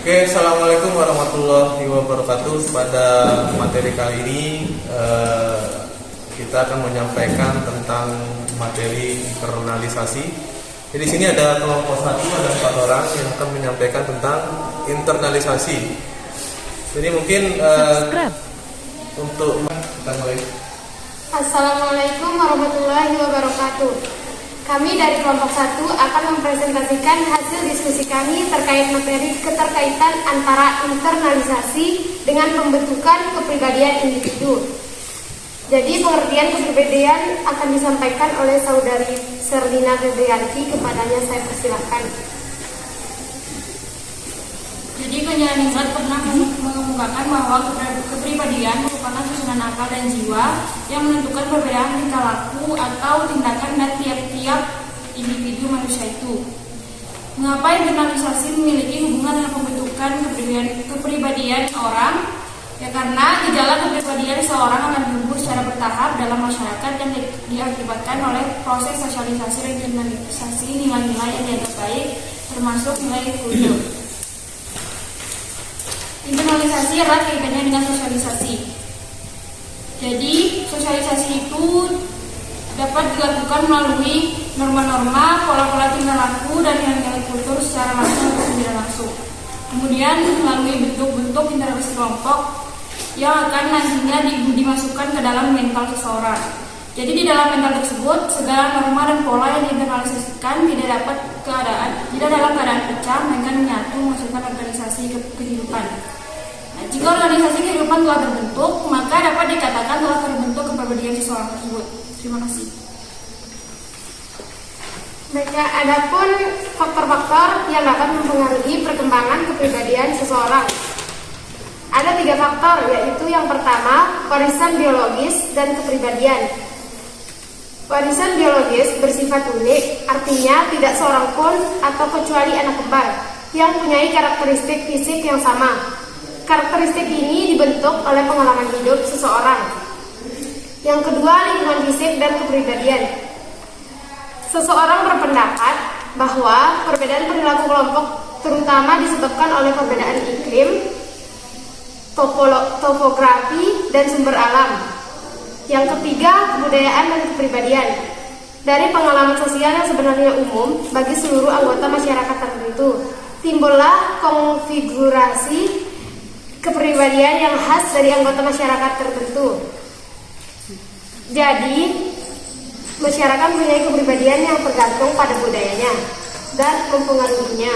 Oke, assalamualaikum warahmatullahi wabarakatuh. Pada materi kali ini kita akan menyampaikan tentang materi internalisasi. Jadi di sini ada kelompok satu, ada 4 orang yang akan menyampaikan tentang internalisasi. Jadi mungkin untuk kita mulai. Assalamualaikum warahmatullahi wabarakatuh. Kami dari kelompok 1 akan mempresentasikan hasil diskusi kami terkait materi keterkaitan antara internalisasi dengan pembentukan kepribadian individu. Jadi pengertian kepribadian akan disampaikan oleh saudari Serdina Febrianti, kepadanya saya persilahkan. Jadi penjelasan Ningrat pernah mengemukakan bahwa kepribadian merupakan susunan akal dan jiwa yang menentukan perbedaan tingkah laku atau tindakan dari tiap-tiap individu manusia itu. Mengapa internalisasi memiliki hubungan dengan pembentukan kepribadian orang? Ya karena gejala kepribadian seorang akan tumbuh secara bertahap dalam masyarakat yang diakibatkan oleh proses sosialisasi dan internalisasi nilai-nilai yang dianggap baik, termasuk nilai kultur. Internalisasi erat kaitannya dengan sosialisasi. Jadi sosialisasi itu dapat dilakukan melalui norma-norma, pola-pola tingkah laku dan nilai-nilai kultur secara langsung atau tidak langsung. Kemudian melalui bentuk-bentuk interaksi kelompok yang akan nantinya dimasukkan ke dalam mental seseorang. Jadi di dalam mental tersebut segala norma dan pola yang diinternalisasikan tidak dalam keadaan pecah, melainkan menyatu menghasilkan organisasi kehidupan. Nah, jika organisasi kehidupan telah terbentuk, maka dapat dikatakan telah terbentuk kepribadian seseorang tersebut. Terima kasih. Baiklah, adapun faktor-faktor yang dapat mempengaruhi perkembangan kepribadian seseorang. Ada 3 faktor, yaitu yang pertama, warisan biologis dan kepribadian. Warisan biologis bersifat unik, artinya tidak seorang pun atau kecuali anak kembar yang mempunyai karakteristik fisik yang sama. Karakteristik ini dibentuk oleh pengalaman hidup seseorang. Yang kedua, lingkungan fisik dan kepribadian. Seseorang berpendapat bahwa perbedaan perilaku kelompok terutama disebabkan oleh perbedaan iklim, topografi, dan sumber alam. Yang ketiga, kebudayaan dan kepribadian. Dari pengalaman sosial yang sebenarnya umum bagi seluruh anggota masyarakat tertentu, timbullah konfigurasi kepribadian yang khas dari anggota masyarakat tertentu. Jadi, masyarakat mempunyai kepribadian yang tergantung pada budayanya dan mempengaruhinya.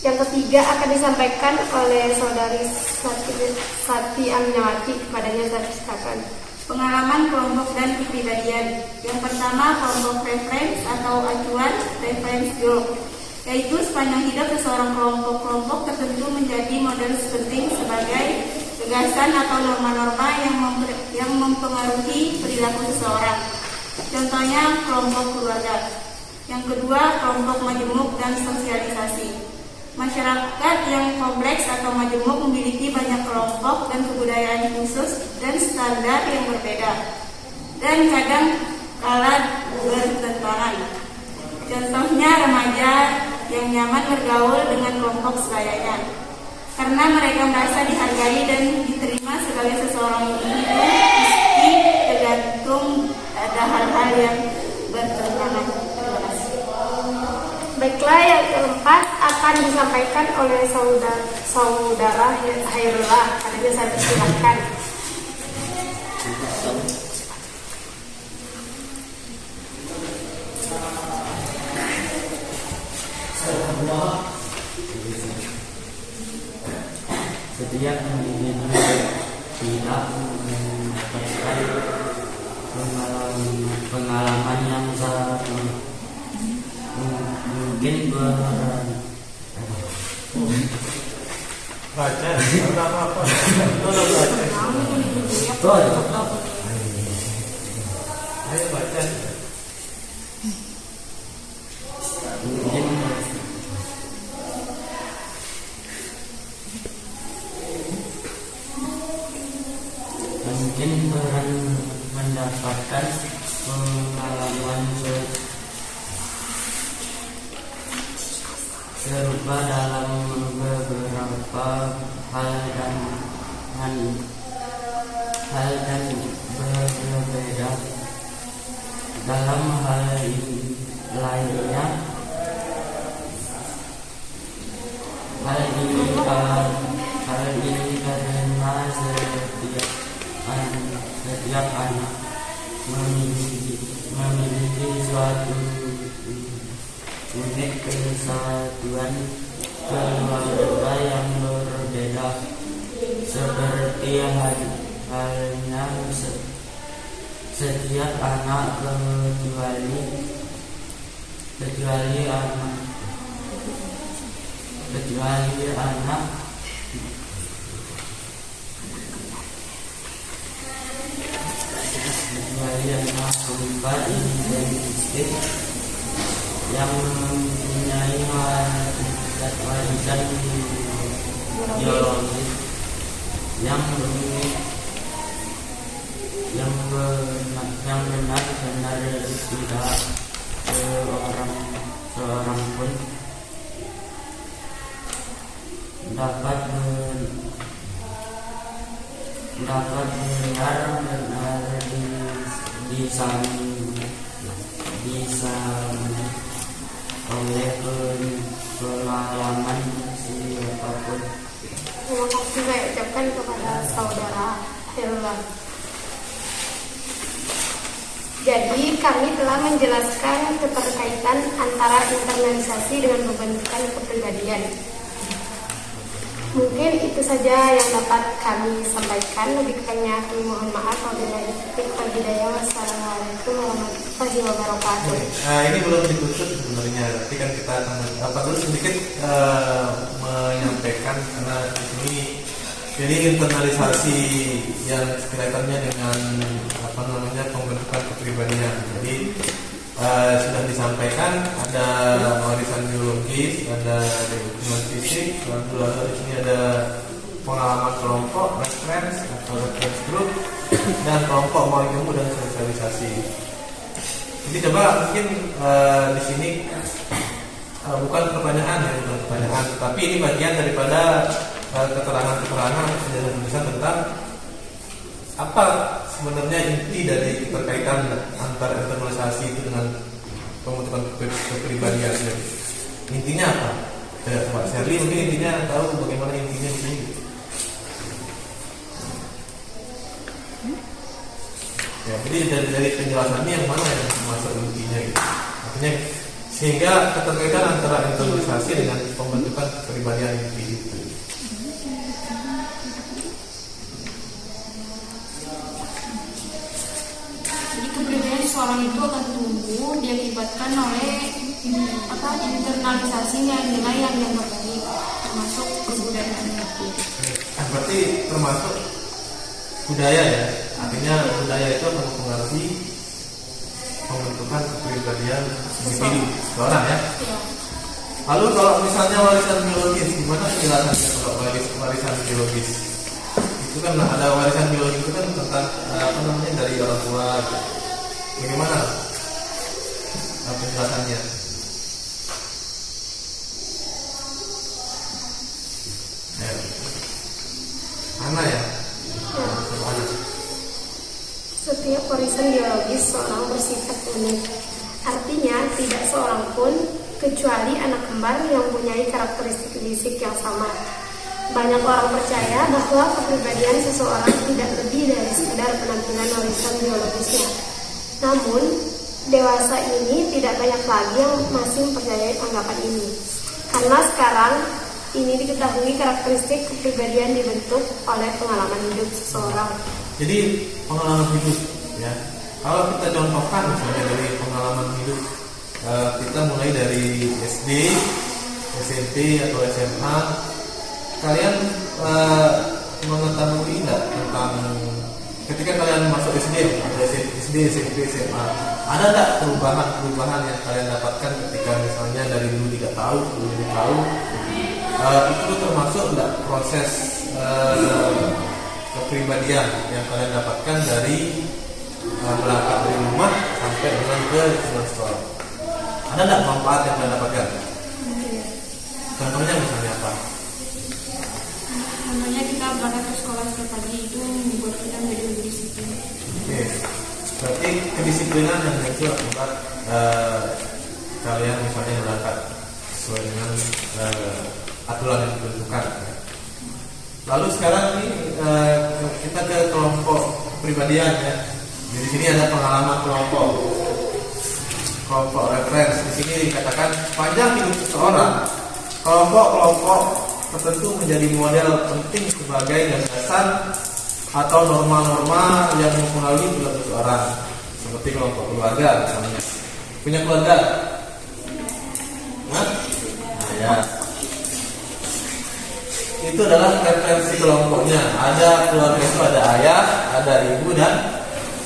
Yang ketiga akan disampaikan oleh saudari Sati Aminawati, kepadanya saya persilakan. Pengalaman kelompok dan kepribadian. Yang pertama, kelompok reference atau acuan reference group, yaitu sepanjang hidup seseorang kelompok tertentu menjadi model penting sebagai gagasan atau norma-norma yang mempengaruhi perilaku seseorang. Contohnya kelompok keluarga. Yang kedua, kelompok majemuk dan sosialisasi. Masyarakat yang kompleks atau majemuk memiliki banyak kelompok dan kebudayaan khusus dan standar yang berbeda dan kadang kala bertentangan. Contohnya remaja yang nyaman bergaul dengan kelompok selayaknya karena mereka merasa dihargai dan diterima sebagai seseorang individu meski tergantung ada hal-hal yang bertentangan. Terima kasih. Baiklah, yang keempat akan disampaikan oleh saudara Hairullah, kepadanya saya persilahkan. Setiap individu tidak mendapatkan pengalaman yang sangat mungkin Baca, apa-apa. Ayo baca. Mungkin mendapatkan pengalaman serupa dalam beberapa hal dan berbeda dalam hal lainnya. Hal ini karena setiap anak memiliki suatu unit kesatuan keluarga yang berbeda, seperti halnya setiap anak kecuali anak kembar identik yang mempunyai warisan biologis yang benar-benar tidak seorang pun dapat benar-benar disambut oleh pengalaman siapapun. Terima kasih saya ucapkan kepada saudara Herlan. Jadi kami telah menjelaskan keterkaitan antara internalisasi dengan pembentukan kepribadian. Mungkin itu saja yang dapat kami sampaikan. Lebih kurangnya kami mohon maaf. Wassalamualaikum warahmatullahi wabarakatuh. Ini belum ditutup sebenarnya. Nanti kan kita akan dulu sedikit menyampaikan karena di sini jadi internalisasi yang kaitannya dengan pembentukan kepribadian. Jadi sudah disampaikan ada warisan biologis, ada lingkungan fisik, lalu di sini ada pengalaman kelompok, reference atau reference group, dan kelompok mau ilmu dan sosialisasi. Jadi coba mungkin di sini bukan pertanyaan, tapi ini bagian daripada keterangan-keterangan dan tulisan tentang apa sebenarnya inti dari keterkaitan antara internalisasi itu dengan pembentukan kepribadian. Intinya apa? Pak Sherly mungkin intinya tahu bagaimana intinya di sini. Ya, jadi dari penjelasannya yang mana yang masuk intinya gitu. Artinya sehingga keterkaitan antara internalisasi dengan pembentukan kepribadian itu. Kepribadian seseorang itu akan tumbuh diakibatkan oleh internalisasi nilai yang dianggap baik, termasuk kebudayaan itu. Berarti termasuk budaya ya, artinya budaya itu akan mempengaruhi pembentukan kepribadian individu seorang ya. Lalu kalau misalnya warisan biologis, gimana penjelasannya kalau warisan biologis? Itu kan ada warisan biologis itu kan tentang dari orang tua. Bagaimana penjelasannya? Ana ya? Setiap warisan biologis seorang bersifat unik. Artinya tidak seorang pun kecuali anak kembar yang mempunyai karakteristik fisik yang sama. Banyak orang percaya bahwa kepribadian seseorang tidak lebih dari sekedar penampilan warisan biologisnya. Namun, dewasa ini tidak banyak lagi yang masih mempercayai anggapan ini. Karena sekarang ini diketahui karakteristik kepribadian dibentuk oleh pengalaman hidup seseorang. Jadi pengalaman hidup ya. Kalau kita contohkan misalnya dari pengalaman hidup, kita mulai dari SD, SMP atau SMA, kalian mengetahui nggak tentang ketika kalian masuk SD, SMP, SMA, ada nggak perubahan yang kalian dapatkan ketika misalnya dari dulu 3 tahun, 7 tahun, itu termasuk nggak proses kepribadian yang kalian dapatkan dari berangkat dari rumah sampai dengan ke sekolah? Ada nggak manfaat yang kalian dapatkan? Contohnya misalnya apa? Contohnya kita berangkat ke sekolah setiap pagi itu membuat kita menjadi lebih disiplin. Oke, berarti kedisiplinan yang muncul akibat kalian misalnya berangkat sesuai dengan aturan yang ditentukan. Lalu sekarang ini kita ke kelompok kepribadian ya. Di sini ada pengalaman kelompok referensi. Di sini dikatakan sepanjang hidup seseorang, kelompok-kelompok tertentu menjadi model penting sebagai gagasan atau norma-norma yang mempengaruhi perilaku seseorang, seperti kelompok keluarga misalnya. Punya keluarga? Nah, ya. Itu adalah referensi kelompoknya. Ada keluarga itu ada ayah, ada ibu dan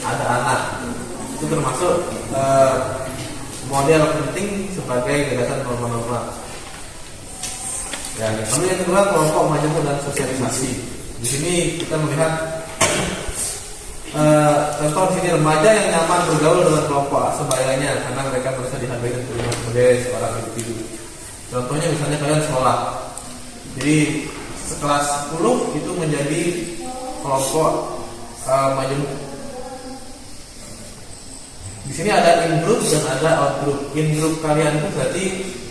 ada anak. Itu termasuk model penting sebagai gagasan norma-norma. Ya, lalu yang kedua kelompok majemuk dan sosialisasi. Di sini kita melihat contoh di sini remaja yang nyaman bergaul dengan kelompok sebayanya karena mereka merasa dihargai dan terima sebagai seorang individu. Contohnya misalnya kalian sekolah. Jadi sekelas 10 itu menjadi kelompok majemuk. Di sini ada in group dan ada out group. In group kalian itu berarti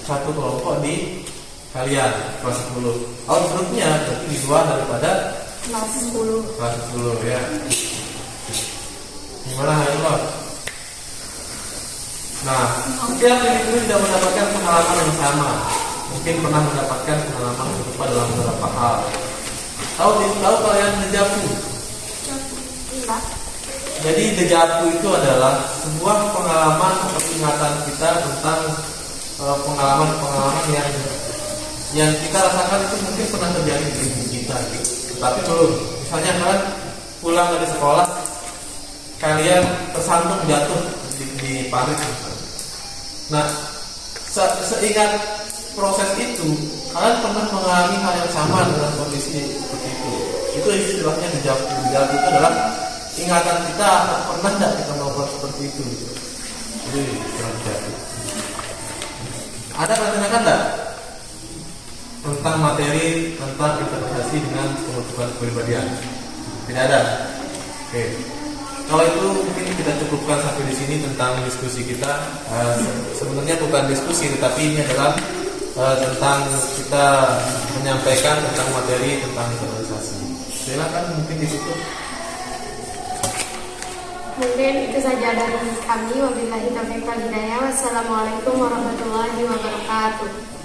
satu kelompok di kalian kelas 10. Out groupnya berarti di luar daripada kelas 10. kelas 10 ya. Gimana hal itu? Nah, setiap individu tidak mendapatkan pengalaman yang sama. Mungkin pernah mendapatkan pengalaman serupa dalam beberapa hal. Tahu kalian dejavu? Enggak. Jadi dejavu itu adalah sebuah pengalaman atau ingatan kita tentang pengalaman-pengalaman yang kita rasakan itu mungkin pernah terjadi di hidup kita, gitu. Tetapi belum. Misalnya kalian pulang dari sekolah, kalian tersandung jatuh di parit misalnya. Nah, seingat proses itu, kalian pernah mengalami hal yang sama dengan kondisi seperti itu. Itu istilahnya dejavu. Dejavu itu adalah ingatan kita pernah tidak kita melakukan seperti itu. Jadi dejavu. Ada pertanyaan enggak tentang materi tentang interpretasi dengan pembentukan kepribadian? Tidak ada. Oke. Kalau itu mungkin kita cukupkan sampai di sini tentang diskusi kita. Sebenarnya bukan diskusi, tetapi ini adalah tentang kita menyampaikan tentang materi tentang interpretasi. Silakan mungkin di situ. Mungkin itu saja dari kami. Wabillahi taufiq wal hidayah. Wassalamualaikum warahmatullahi wabarakatuh.